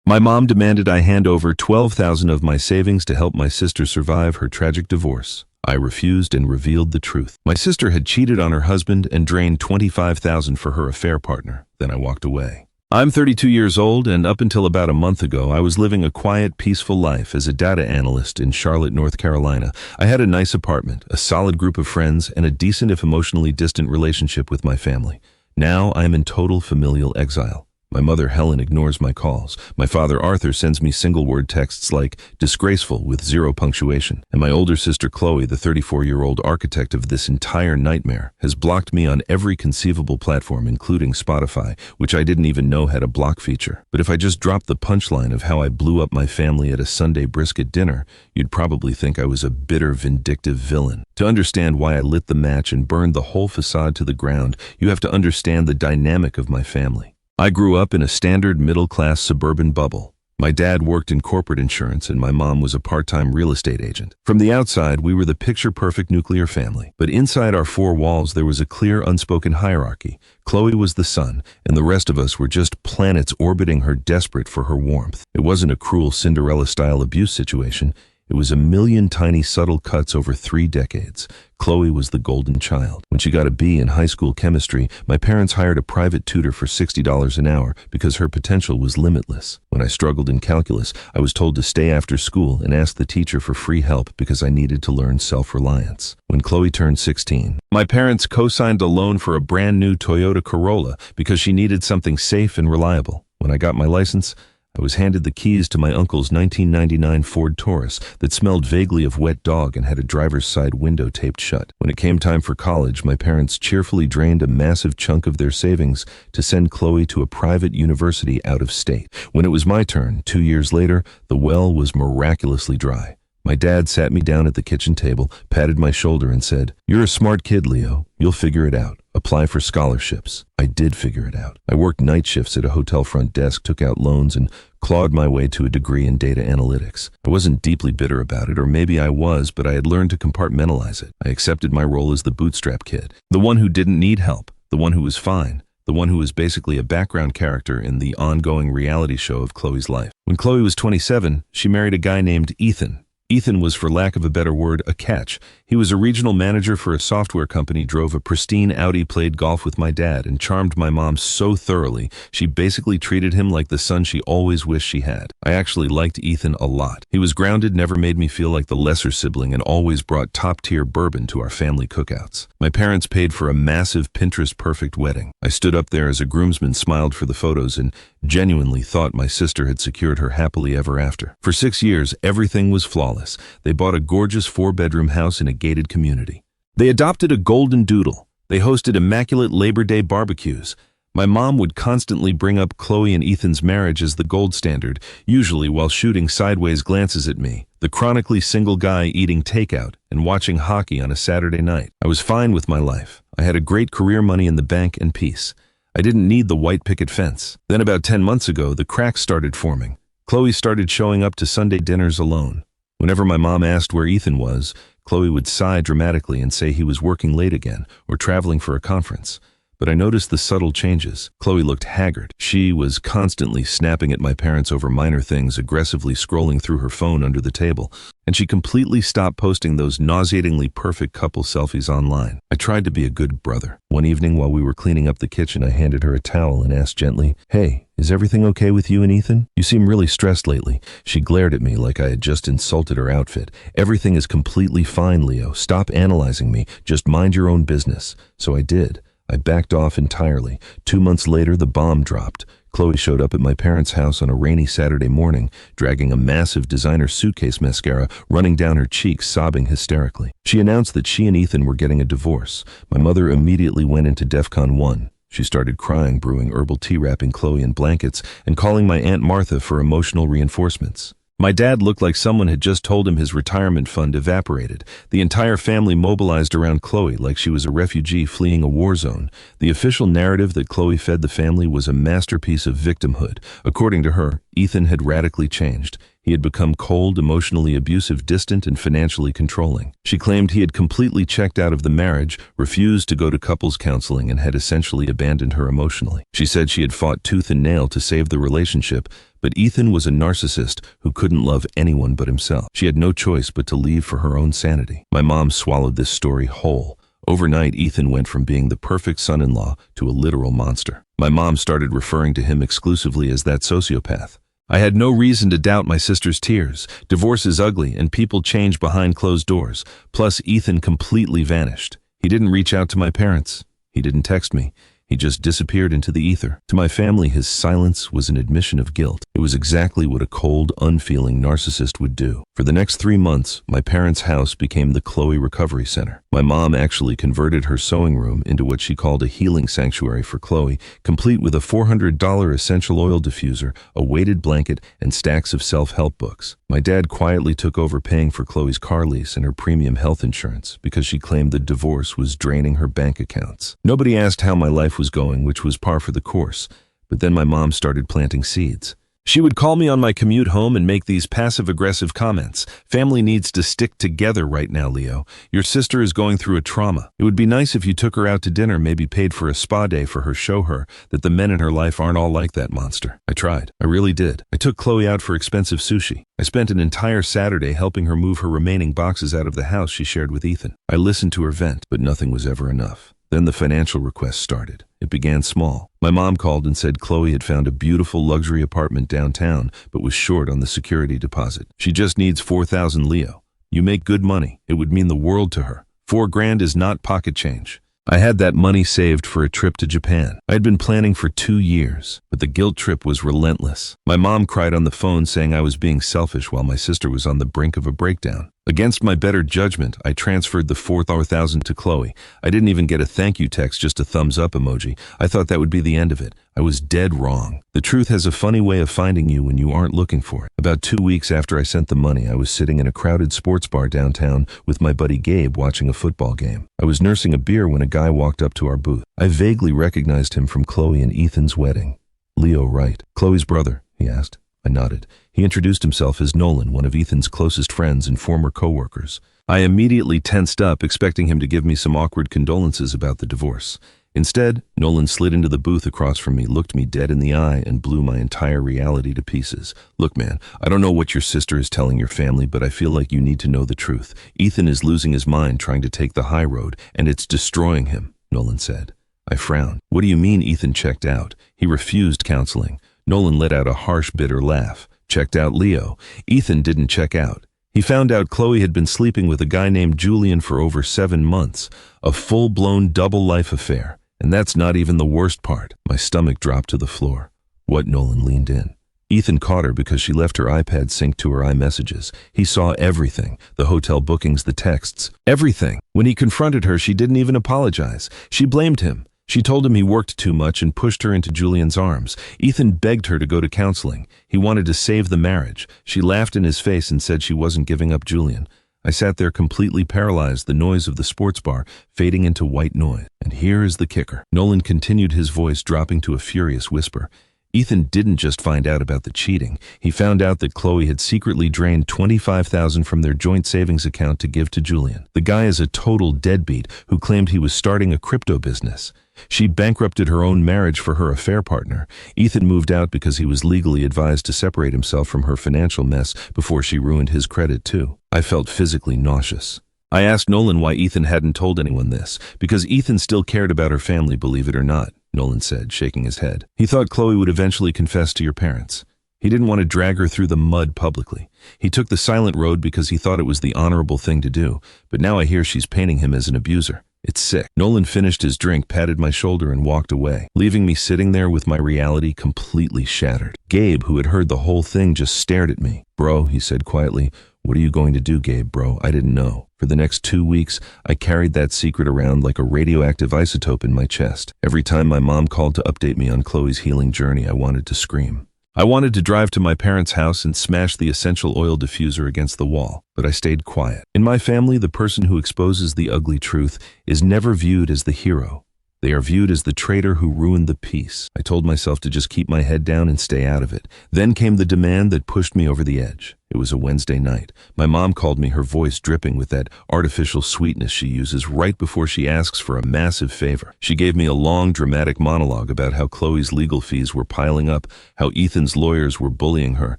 My mom demanded I hand over $12,000 of my savings to help my sister survive her tragic divorce. I refused and revealed the truth. My sister had cheated on her husband and drained $25,000 for her affair partner. Then I walked away. I'm 32 years old, and up until about a month ago, I was living a quiet, peaceful life as a data analyst in Charlotte, North Carolina. I had a nice apartment, a solid group of friends, and a decent if emotionally distant relationship with my family. Now I am in total familial exile. My mother, Helen, ignores my calls. My father, Arthur, sends me single-word texts like disgraceful with zero punctuation. And my older sister, Chloe, the 34-year-old architect of this entire nightmare, has blocked me on every conceivable platform, including Spotify, which I didn't even know had a block feature. But if I just dropped the punchline of how I blew up my family at a Sunday brisket dinner, you'd probably think I was a bitter, vindictive villain. To understand why I lit the match and burned the whole facade to the ground, you have to understand the dynamic of my family. I grew up in a standard middle-class suburban bubble. My dad worked in corporate insurance and my mom was a part-time real estate agent. From the outside, we were the picture-perfect nuclear family. But inside our four walls, there was a clear, unspoken hierarchy. Chloe was the sun, and the rest of us were just planets orbiting her, desperate for her warmth. It wasn't a cruel Cinderella-style abuse situation. It was a million tiny subtle cuts over 3 decades. Chloe was the golden child. When she got a B in high school chemistry, my parents hired a private tutor for $60 an hour because her potential was limitless. When I struggled in calculus, I was told to stay after school and ask the teacher for free help because I needed to learn self-reliance. When Chloe turned 16, my parents co-signed a loan for a brand new Toyota Corolla because she needed something safe and reliable. When I got my license, I was handed the keys to my uncle's 1999 Ford Taurus that smelled vaguely of wet dog and had a driver's side window taped shut. When it came time for college, my parents cheerfully drained a massive chunk of their savings to send Chloe to a private university out of state. When it was my turn, 2 years later, the well was miraculously dry. My dad sat me down at the kitchen table, patted my shoulder and said, "You're a smart kid, Leo. You'll figure it out. Apply for scholarships." I did figure it out. I worked night shifts at a hotel front desk, took out loans, and clawed my way to a degree in data analytics. I wasn't deeply bitter about it, or maybe I was, but I had learned to compartmentalize it. I accepted my role as the bootstrap kid, the one who didn't need help, the one who was fine, the one who was basically a background character in the ongoing reality show of Chloe's life. When Chloe was 27, she married a guy named Ethan. Ethan was, for lack of a better word, a catch. He was a regional manager for a software company, drove a pristine Audi, played golf with my dad, and charmed my mom so thoroughly, she basically treated him like the son she always wished she had. I actually liked Ethan a lot. He was grounded, never made me feel like the lesser sibling, and always brought top-tier bourbon to our family cookouts. My parents paid for a massive Pinterest-perfect wedding. I stood up there as a groomsman, smiled for the photos, and genuinely thought my sister had secured her happily ever after. For 6 years, everything was flawless. They bought a gorgeous 4-bedroom house in a gated community. They adopted a golden doodle. They hosted immaculate Labor Day barbecues. My mom would constantly bring up Chloe and Ethan's marriage as the gold standard, usually while shooting sideways glances at me, the chronically single guy eating takeout and watching hockey on a Saturday night. I was fine with my life. I had a great career, money in the bank, and peace. I didn't need the white picket fence. Then about 10 months ago, the cracks started forming. Chloe started showing up to Sunday dinners alone. Whenever my mom asked where Ethan was, Chloe would sigh dramatically and say he was working late again or traveling for a conference. But I noticed the subtle changes. Chloe looked haggard. She was constantly snapping at my parents over minor things, aggressively scrolling through her phone under the table, and she completely stopped posting those nauseatingly perfect couple selfies online. I tried to be a good brother. One evening while we were cleaning up the kitchen, I handed her a towel and asked gently, "Hey, is everything okay with you and Ethan? You seem really stressed lately." She glared at me like I had just insulted her outfit. "Everything is completely fine, Leo. Stop analyzing me. Just mind your own business." So I did. I backed off entirely. 2 months later, the bomb dropped. Chloe showed up at my parents' house on a rainy Saturday morning, dragging a massive designer suitcase mascara running down her cheeks, sobbing hysterically. She announced that she and Ethan were getting a divorce. My mother immediately went into DEFCON 1. She started crying, brewing herbal tea, wrapping Chloe in blankets, and calling my Aunt Martha for emotional reinforcements. My dad looked like someone had just told him his retirement fund evaporated. The entire family mobilized around Chloe like she was a refugee fleeing a war zone. The official narrative that Chloe fed the family was a masterpiece of victimhood. According to her, Ethan had radically changed. He had become cold, emotionally abusive, distant, and financially controlling. She claimed he had completely checked out of the marriage, refused to go to couples counseling, and had essentially abandoned her emotionally. She said she had fought tooth and nail to save the relationship, But Ethan was a narcissist who couldn't love anyone but himself. She had no choice but to leave for her own sanity. My mom swallowed this story whole. Overnight, Ethan went from being the perfect son-in-law to a literal monster. My mom started referring to him exclusively as that sociopath. I had no reason to doubt my sister's tears. Divorce is ugly, and people change behind closed doors. Plus, Ethan completely vanished. He didn't reach out to my parents. He didn't text me. He just disappeared into the ether. To my family, his silence was an admission of guilt. It was exactly what a cold, unfeeling narcissist would do. For the next 3 months, my parents' house became the Chloe Recovery Center. My mom actually converted her sewing room into what she called a healing sanctuary for Chloe, complete with a $400 essential oil diffuser, a weighted blanket, and stacks of self-help books. My dad quietly took over paying for Chloe's car lease and her premium health insurance because she claimed the divorce was draining her bank accounts. Nobody asked how my life was going, which was par for the course, but then my mom started planting seeds. She would call me on my commute home and make these passive-aggressive comments. Family needs to stick together right now, Leo. Your sister is going through a trauma. It would be nice if you took her out to dinner, maybe paid for a spa day for her, show her that the men in her life aren't all like that monster. I tried. I really did. I took Chloe out for expensive sushi. I spent an entire Saturday helping her move her remaining boxes out of the house she shared with Ethan. I listened to her vent, but nothing was ever enough. Then the financial request started. It began small. My mom called and said Chloe had found a beautiful luxury apartment downtown, but was short on the security deposit. She just needs $4,000, Leo. You make good money. It would mean the world to her. $4,000 is not pocket change. I had that money saved for a trip to Japan. I had been planning for 2 years, but the guilt trip was relentless. My mom cried on the phone saying I was being selfish while my sister was on the brink of a breakdown. Against my better judgment, I transferred the $4,000 to Chloe. I didn't even get a thank you text, just a thumbs up emoji. I thought that would be the end of it. I was dead wrong. The truth has a funny way of finding you when you aren't looking for it. About 2 weeks after I sent the money, I was sitting in a crowded sports bar downtown with my buddy Gabe watching a football game. I was nursing a beer when a guy walked up to our booth. I vaguely recognized him from Chloe and Ethan's wedding. Leo Wright. Chloe's brother, he asked. I nodded. He introduced himself as Nolan, one of Ethan's closest friends and former co-workers. I immediately tensed up, expecting him to give me some awkward condolences about the divorce. Instead, Nolan slid into the booth across from me, looked me dead in the eye, and blew my entire reality to pieces. Look, man, I don't know what your sister is telling your family, but I feel like you need to know the truth. Ethan is losing his mind trying to take the high road, and it's destroying him, Nolan said. I frowned. What do you mean Ethan checked out? He refused counseling. Nolan let out a harsh, bitter laugh. Checked out Leo. Ethan didn't check out. He found out Chloe had been sleeping with a guy named Julian for over 7 months. A full-blown double-life affair. And that's not even the worst part. My stomach dropped to the floor. What? Nolan leaned in. Ethan caught her because she left her iPad synced to her iMessages. He saw everything. The hotel bookings, the texts. Everything. When he confronted her, she didn't even apologize. She blamed him. She told him he worked too much and pushed her into Julian's arms. Ethan begged her to go to counseling. He wanted to save the marriage. She laughed in his face and said she wasn't giving up Julian. I sat there completely paralyzed, the noise of the sports bar fading into white noise. And here is the kicker. Nolan continued, his voice dropping to a furious whisper. Ethan didn't just find out about the cheating. He found out that Chloe had secretly drained $25,000 from their joint savings account to give to Julian. The guy is a total deadbeat who claimed he was starting a crypto business. She bankrupted her own marriage for her affair partner. Ethan moved out because he was legally advised to separate himself from her financial mess before she ruined his credit too. I felt physically nauseous. I asked Nolan why Ethan hadn't told anyone this, because Ethan still cared about her family, believe it or not, Nolan said, shaking his head. He thought Chloe would eventually confess to your parents. He didn't want to drag her through the mud publicly. He took the silent road because he thought it was the honorable thing to do, but now I hear she's painting him as an abuser. It's sick. Nolan finished his drink, patted my shoulder, and walked away, leaving me sitting there with my reality completely shattered. Gabe, who had heard the whole thing, just stared at me. Bro, he said quietly, what are you going to do, Gabe, bro? I didn't know. For the next 2 weeks, I carried that secret around like a radioactive isotope in my chest. Every time my mom called to update me on Chloe's healing journey, I wanted to scream. I wanted to drive to my parents' house and smash the essential oil diffuser against the wall, but I stayed quiet. In my family, the person who exposes the ugly truth is never viewed as the hero. They are viewed as the traitor who ruined the peace. I told myself to just keep my head down and stay out of it. Then came the demand that pushed me over the edge. It was a Wednesday night. My mom called me, her voice dripping with that artificial sweetness she uses right before she asks for a massive favor. She gave me a long, dramatic monologue about how Chloe's legal fees were piling up, how Ethan's lawyers were bullying her,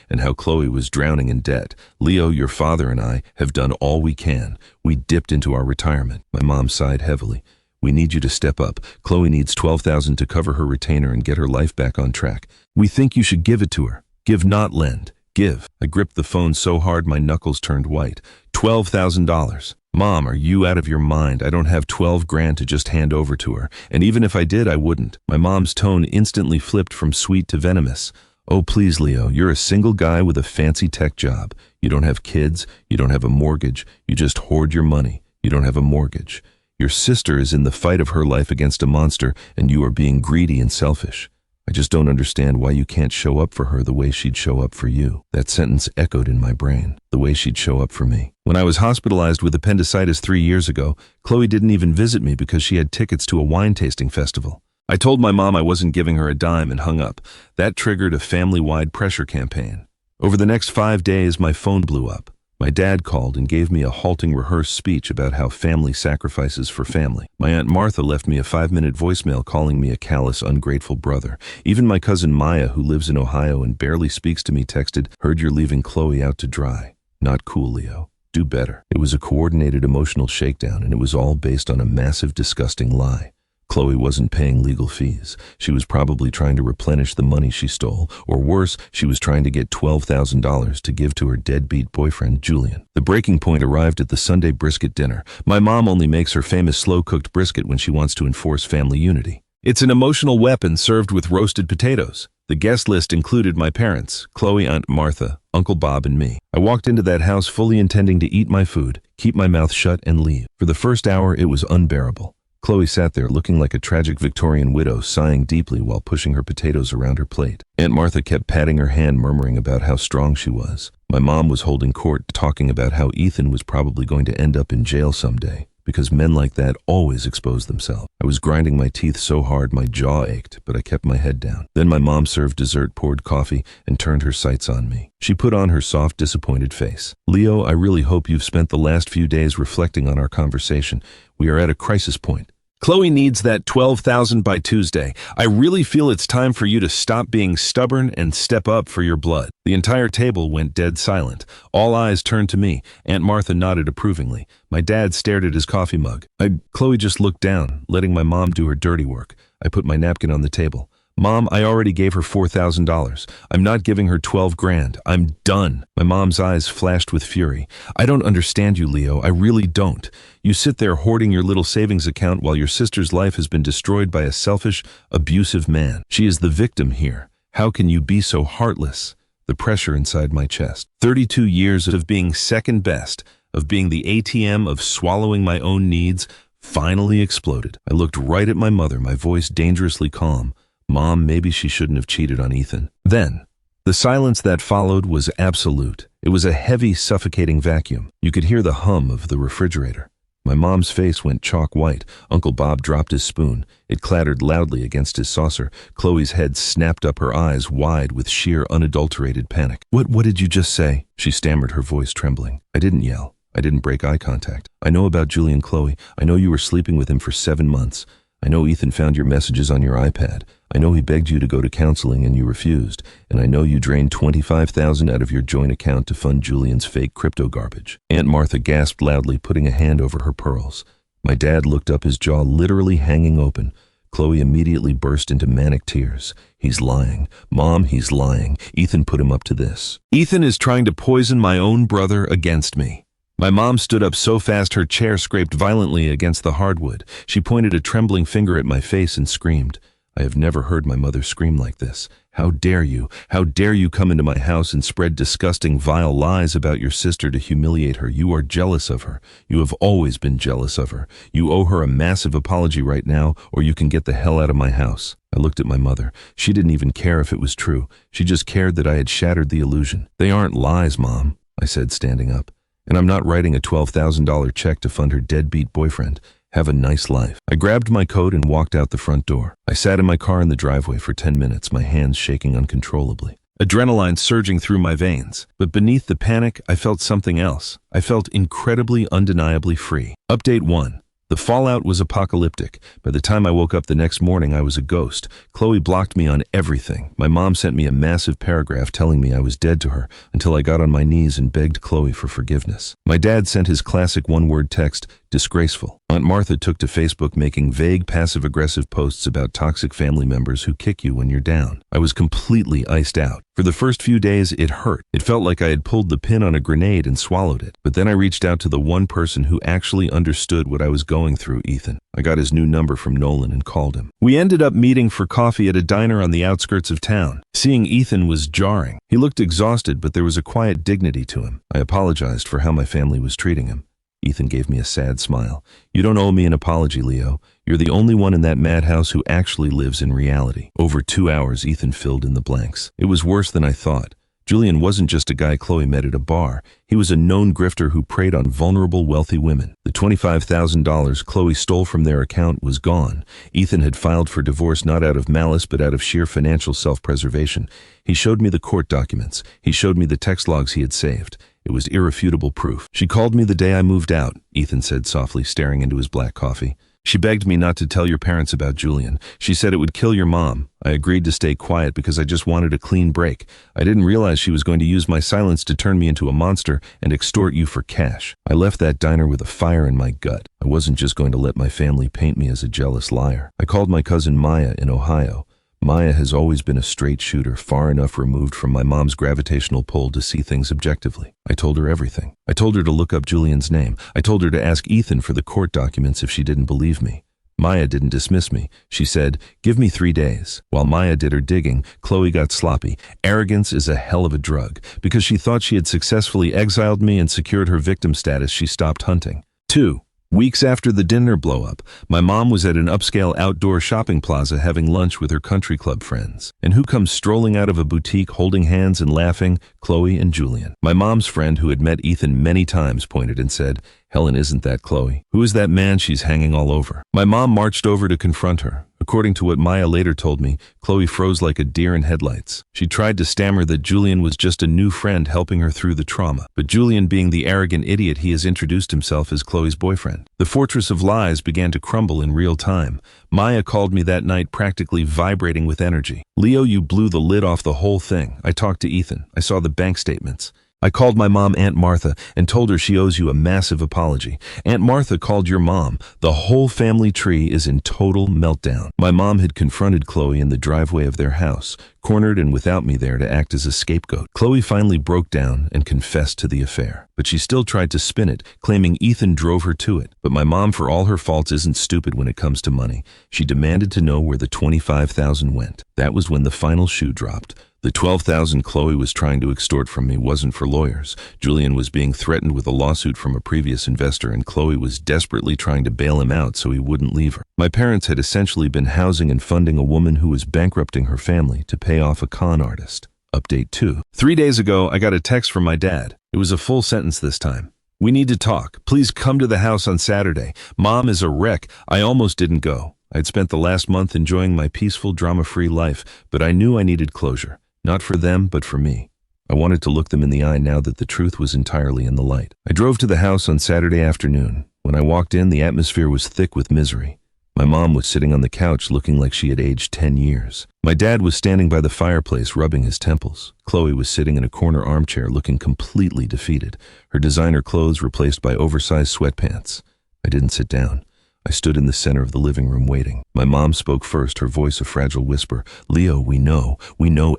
and how Chloe was drowning in debt. Leo, your father and I have done all we can. We dipped into our retirement. My mom sighed heavily. We need you to step up. Chloe needs $12,000 to cover her retainer and get her life back on track. We think you should give it to her. Give, not lend. Give. I gripped the phone so hard my knuckles turned white. $12,000. Mom, are you out of your mind? I don't have 12 grand to just hand over to her. And even if I did, I wouldn't. My mom's tone instantly flipped from sweet to venomous. Oh, please, Leo, you're a single guy with a fancy tech job. You don't have kids. You don't have a mortgage. You just hoard your money. You don't have a mortgage. Your sister is in the fight of her life against a monster, and you are being greedy and selfish. I just don't understand why you can't show up for her the way she'd show up for you. That sentence echoed in my brain, the way she'd show up for me. When I was hospitalized with appendicitis 3 years ago, Chloe didn't even visit me because she had tickets to a wine tasting festival. I told my mom I wasn't giving her a dime and hung up. That triggered a family-wide pressure campaign. Over the next 5 days, my phone blew up. My dad called and gave me a halting rehearsed speech about how family sacrifices for family. My Aunt Martha left me a 5-minute voicemail calling me a callous, ungrateful brother. Even my cousin Maya, who lives in Ohio and barely speaks to me, texted, "Heard you're leaving Chloe out to dry. Not cool, Leo. Do better." It was a coordinated emotional shakedown, and it was all based on a massive, disgusting lie. Chloe wasn't paying legal fees. She was probably trying to replenish the money she stole, or worse, she was trying to get $12,000 to give to her deadbeat boyfriend, Julian. The breaking point arrived at the Sunday brisket dinner. My mom only makes her famous slow-cooked brisket when she wants to enforce family unity. It's an emotional weapon served with roasted potatoes. The guest list included my parents, Chloe, Aunt Martha, Uncle Bob, and me. I walked into that house fully intending to eat my food, keep my mouth shut, and leave. For the first hour, it was unbearable. Chloe sat there looking like a tragic Victorian widow, sighing deeply while pushing her potatoes around her plate. Aunt Martha kept patting her hand, murmuring about how strong she was. My mom was holding court, talking about how Ethan was probably going to end up in jail someday, because men like that always expose themselves. I was grinding my teeth so hard my jaw ached, but I kept my head down. Then my mom served dessert, poured coffee, and turned her sights on me. She put on her soft, disappointed face. "Leo, I really hope you've spent the last few days reflecting on our conversation. We are at a crisis point. Chloe needs that $12,000 by Tuesday. I really feel it's time for you to stop being stubborn and step up for your blood." The entire table went dead silent. All eyes turned to me. Aunt Martha nodded approvingly. My dad stared at his coffee mug. Chloe just looked down, letting my mom do her dirty work. I put my napkin on the table. "Mom, I already gave her $4,000. I'm not giving her 12 grand. I'm done." My mom's eyes flashed with fury. "I don't understand you, Leo. I really don't. You sit there hoarding your little savings account while your sister's life has been destroyed by a selfish, abusive man. She is the victim here. How can you be so heartless?" The pressure inside my chest. 32 years of being second best, of being the ATM, of swallowing my own needs, finally exploded. I looked right at my mother, my voice dangerously calm. "Mom, maybe she shouldn't have cheated on Ethan." Then, the silence that followed was absolute. It was a heavy, suffocating vacuum. You could hear the hum of the refrigerator. My mom's face went chalk white. Uncle Bob dropped his spoon. It clattered loudly against his saucer. Chloe's head snapped up, her eyes wide with sheer, unadulterated panic. What did you just say?" she stammered, her voice trembling. I didn't yell. I didn't break eye contact. "I know about Julian, Chloe. I know you were sleeping with him for 7 months. I know Ethan found your messages on your iPad. I know he begged you to go to counseling and you refused. And I know you drained $25,000 out of your joint account to fund Julian's fake crypto garbage." Aunt Martha gasped loudly, putting a hand over her pearls. My dad looked up, his jaw literally hanging open. Chloe immediately burst into manic tears. "He's lying. Mom, he's lying. Ethan put him up to this. Ethan is trying to poison my own brother against me." My mom stood up so fast her chair scraped violently against the hardwood. She pointed a trembling finger at my face and screamed. I have never heard my mother scream like this. "How dare you? How dare you come into my house and spread disgusting, vile lies about your sister to humiliate her? You are jealous of her. You have always been jealous of her. You owe her a massive apology right now, or you can get the hell out of my house." I looked at my mother. She didn't even care if it was true. She just cared that I had shattered the illusion. "They aren't lies, Mom," I said, standing up. "And I'm not writing a $12,000 check to fund her deadbeat boyfriend. Have a nice life. I grabbed my coat and walked out the front door. I sat in my car in the driveway for 10 minutes, my hands shaking uncontrollably. Adrenaline surging through my veins. But beneath the panic, I felt something else. I felt incredibly, undeniably free. Update 1. The fallout was apocalyptic. By the time I woke up the next morning, I was a ghost. Chloe blocked me on everything. My mom sent me a massive paragraph telling me I was dead to her until I got on my knees and begged Chloe for forgiveness. My dad sent his classic one-word text, disgraceful. Aunt Martha took to Facebook making vague passive-aggressive posts about toxic family members who kick you when you're down. I was completely iced out. For the first few days, it hurt. It felt like I had pulled the pin on a grenade and swallowed it. But then I reached out to the one person who actually understood what I was going through, Ethan. I got his new number from Nolan and called him. We ended up meeting for coffee at a diner on the outskirts of town. Seeing Ethan was jarring. He looked exhausted, but there was a quiet dignity to him. I apologized for how my family was treating him. Ethan gave me a sad smile. You don't owe me an apology, Leo. You're the only one in that madhouse who actually lives in reality. Over 2 hours, Ethan filled in the blanks. It was worse than I thought. Julian wasn't just a guy Chloe met at a bar. He was a known grifter who preyed on vulnerable, wealthy women. The $25,000 Chloe stole from their account was gone. Ethan had filed for divorce not out of malice but out of sheer financial self-preservation. He showed me the court documents. He showed me the text logs he had saved. It was irrefutable proof. She called me the day I moved out, Ethan said softly, staring into his black coffee. She begged me not to tell your parents about Julian. She said it would kill your mom. I agreed to stay quiet because I just wanted a clean break. I didn't realize she was going to use my silence to turn me into a monster and extort you for cash. I left that diner with a fire in my gut. I wasn't just going to let my family paint me as a jealous liar. I called my cousin Maya in Ohio. Maya has always been a straight shooter, far enough removed from my mom's gravitational pull to see things objectively. I told her everything. I told her to look up Julian's name. I told her to ask Ethan for the court documents if she didn't believe me. Maya didn't dismiss me. She said, "Give me 3 days." While Maya did her digging, Chloe got sloppy. Arrogance is a hell of a drug. Because she thought she had successfully exiled me and secured her victim status, she stopped hunting. 2. Weeks after the dinner blow-up, my mom was at an upscale outdoor shopping plaza having lunch with her country club friends. And who comes strolling out of a boutique holding hands and laughing? Chloe and Julian. My mom's friend, who had met Ethan many times, pointed and said, "Helen, isn't that Chloe? Who is that man she's hanging all over?" My mom marched over to confront her. According to what Maya later told me, Chloe froze like a deer in headlights. She tried to stammer that Julian was just a new friend helping her through the trauma. But Julian, being the arrogant idiot he has introduced himself as Chloe's boyfriend. The fortress of lies began to crumble in real time. Maya called me that night practically vibrating with energy. "Leo, you blew the lid off the whole thing. I talked to Ethan. I saw the bank statements. I called my mom, Aunt Martha, and told her she owes you a massive apology. Aunt Martha called your mom. The whole family tree is in total meltdown." My mom had confronted Chloe in the driveway of their house, cornered and without me there to act as a scapegoat. Chloe finally broke down and confessed to the affair. But she still tried to spin it, claiming Ethan drove her to it. But my mom, for all her faults, isn't stupid when it comes to money. She demanded to know where the $25,000 went. That was when the final shoe dropped. The $12,000 Chloe was trying to extort from me wasn't for lawyers. Julian was being threatened with a lawsuit from a previous investor, and Chloe was desperately trying to bail him out so he wouldn't leave her. My parents had essentially been housing and funding a woman who was bankrupting her family to pay off a con artist. Update 2. 3 days ago, I got a text from my dad. It was a full sentence this time. "We need to talk. Please come to the house on Saturday. Mom is a wreck. I almost didn't go. I'd spent the last month enjoying my peaceful, drama-free life, but I knew I needed closure. Not for them, but for me. I wanted to look them in the eye now that the truth was entirely in the light." I drove to the house on Saturday afternoon. When I walked in, the atmosphere was thick with misery. My mom was sitting on the couch looking like she had aged 10 years. My dad was standing by the fireplace rubbing his temples. Chloe was sitting in a corner armchair looking completely defeated, her designer clothes replaced by oversized sweatpants. I didn't sit down. I stood in the center of the living room waiting. My mom spoke first, her voice a fragile whisper. "Leo, we know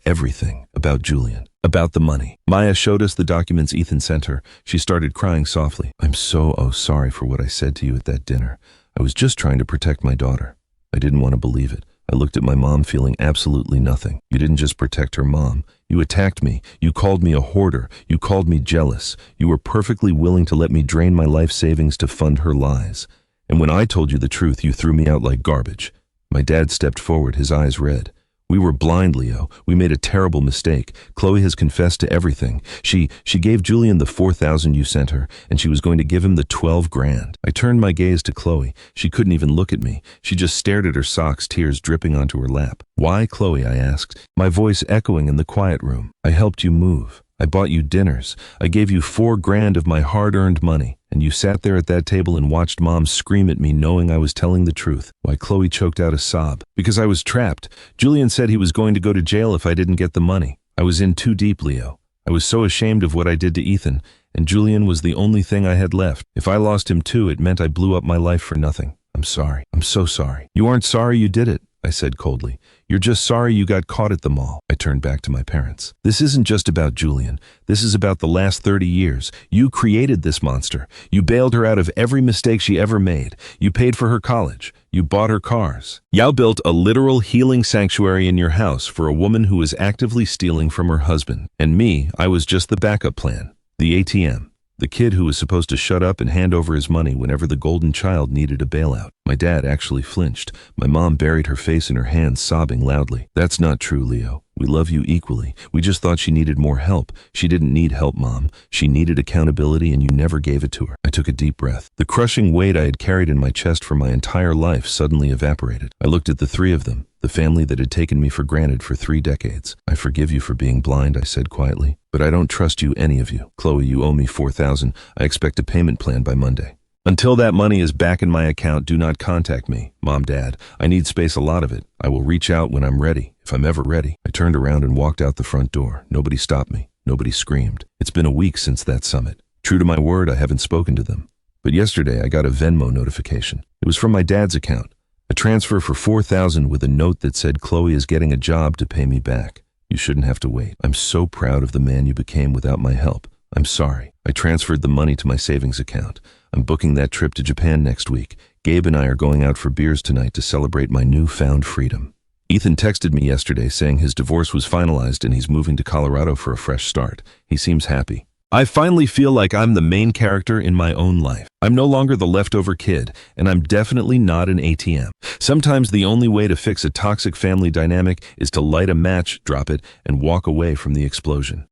everything about Julian, about the money." Maya showed us the documents Ethan sent her. She started crying softly. "I'm so sorry for what I said to you at that dinner. I was just trying to protect my daughter." I didn't want to believe it. I looked at my mom feeling absolutely nothing. "You didn't just protect her, Mom. You attacked me. You called me a hoarder. You called me jealous. You were perfectly willing to let me drain my life savings to fund her lies. And when I told you the truth, you threw me out like garbage." My dad stepped forward, his eyes red. We were blind, Leo. We made a terrible mistake. Chloe has confessed to everything. She gave Julian the 4,000 you sent her, and she was going to give him the 12 grand. I turned my gaze to Chloe. She couldn't even look at me. She just stared at her socks, tears dripping onto her lap. Why, Chloe, I asked, my voice echoing in the quiet room. I helped you move. I bought you dinners. I gave you 4 grand of my hard-earned money, and you sat there at that table and watched Mom scream at me knowing I was telling the truth. Why, Chloe choked out a sob. Because I was trapped. Julian said he was going to go to jail if I didn't get the money. I was in too deep, Leo. I was so ashamed of what I did to Ethan, and Julian was the only thing I had left. If I lost him too, it meant I blew up my life for nothing. I'm sorry. I'm so sorry. You aren't sorry you did it, I said coldly. You're just sorry you got caught at the mall. I turned back to my parents. This isn't just about Julian. This is about the last 30 years. You created this monster. You bailed her out of every mistake she ever made. You paid for her college. You bought her cars. You built a literal healing sanctuary in your house for a woman who was actively stealing from her husband. And me, I was just the backup plan. The ATM. The kid who was supposed to shut up and hand over his money whenever the golden child needed a bailout. My dad actually flinched. My mom buried her face in her hands, sobbing loudly. That's not true, Leo. We love you equally. We just thought she needed more help. She didn't need help, Mom. She needed accountability, and you never gave it to her. I took a deep breath. The crushing weight I had carried in my chest for my entire life suddenly evaporated. I looked at the 3 of them, the family that had taken me for granted for 3 decades. I forgive you for being blind, I said quietly. But I don't trust you, any of you. Chloe, you owe me 4,000. I expect a payment plan by Monday. Until that money is back in my account, do not contact me. Mom, Dad, I need space, a lot of it. I will reach out when I'm ready, if I'm ever ready. I turned around and walked out the front door. Nobody stopped me. Nobody screamed. It's been a week since that summit. True to my word, I haven't spoken to them. But yesterday, I got a Venmo notification. It was from my dad's account. A transfer for 4,000 with a note that said Chloe is getting a job to pay me back. You shouldn't have to wait. I'm so proud of the man you became without my help. I'm sorry. I transferred the money to my savings account. I'm booking that trip to Japan next week. Gabe and I are going out for beers tonight to celebrate my newfound freedom. Ethan texted me yesterday saying his divorce was finalized and he's moving to Colorado for a fresh start. He seems happy. I finally feel like I'm the main character in my own life. I'm no longer the leftover kid, and I'm definitely not an ATM. Sometimes the only way to fix a toxic family dynamic is to light a match, drop it, and walk away from the explosion.